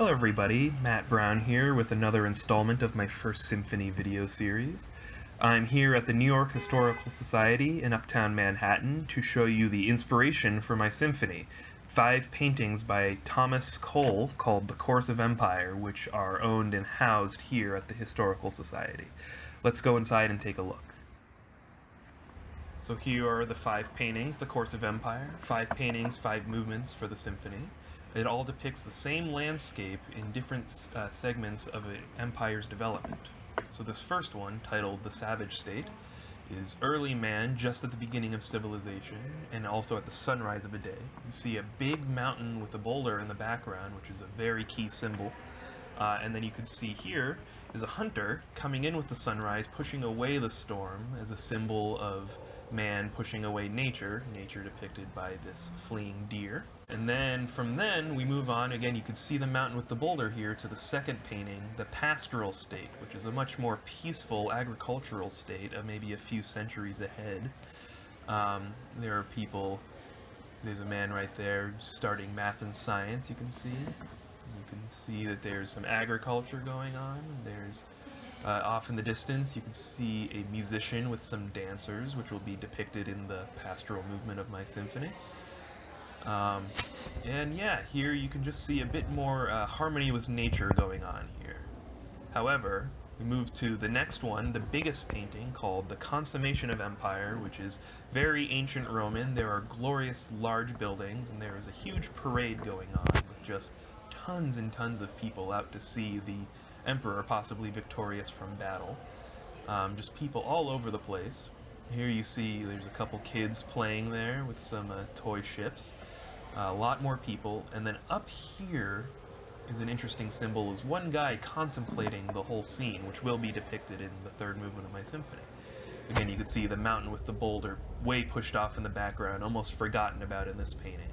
Hello everybody, Matt Browne here with another installment of my first Symphony video series. I'm here at the New York Historical Society in Uptown Manhattan to show you the inspiration for my symphony, 5 paintings by Thomas Cole called The Conquest of Empire, which are owned and housed here at the Historical Society. Let's go inside and take a look. So here are the 5 paintings, The Conquest of Empire, 5 paintings, 5 movements for the symphony. It all depicts the same landscape in different segments of an empire's development. So this first one, titled The Savage State, is early man just at the beginning of civilization, and also at the sunrise of a day. You see a big mountain with a boulder in the background, which is a very key symbol. And then you can see here is a hunter coming in with the sunrise, pushing away the storm as a symbol of man pushing away nature depicted by this fleeing deer. And then from then we move on, again you can see the mountain with the boulder here, to the second painting, the pastoral state, which is a much more peaceful agricultural state of maybe a few centuries ahead. There are people, there's a man right there starting math and science, you can see. You can see that there's some agriculture going on. There's off in the distance, you can see a musician with some dancers, which will be depicted in the pastoral movement of my symphony. And yeah, here you can just see a bit more harmony with nature going on here. However, we move to the next one, the biggest painting, called The Consummation of Empire, which is very ancient Roman. There are glorious large buildings, and there is a huge parade going on with just tons and tons of people out to see the emperor possibly victorious from battle. Just people all over the place. Here you see there's a couple kids playing there with some toy ships. A lot more people. And then up here is an interesting symbol, is one guy contemplating the whole scene, which will be depicted in the third movement of my symphony. Again, you can see the mountain with the boulder way pushed off in the background, almost forgotten about in this painting.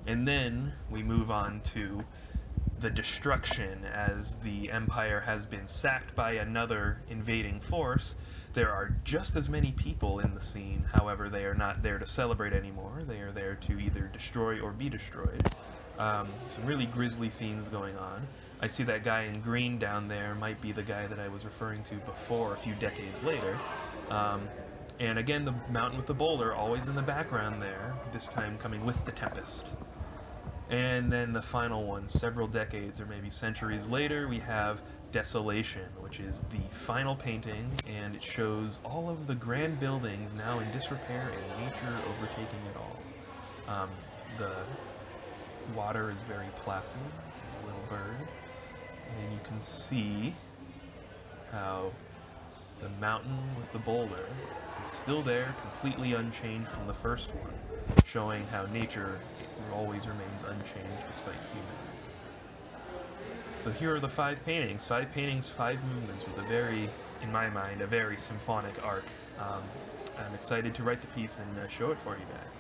And then we move on to the destruction. As the empire has been sacked by another invading force, there are just as many people in the scene. However, they are not there to celebrate anymore. They are there to either destroy or be destroyed. Some really grisly scenes going on. I see that guy in green down there might be the guy that I was referring to before, a few decades later. And again, the mountain with the boulder always in the background there, this time coming with the tempest. And then the final one, several decades or maybe centuries later, we have Desolation, which is the final painting, and it shows all of the grand buildings now in disrepair and nature overtaking it all. The water is very placid, a little bird, and you can see how the mountain with the boulder is still there, completely unchanged from the first one, showing how nature always remains unchanged despite human. So here are the 5 paintings. 5 paintings, 5 movements with a very, in my mind, a very symphonic arc. I'm excited to write the piece and show it for you guys.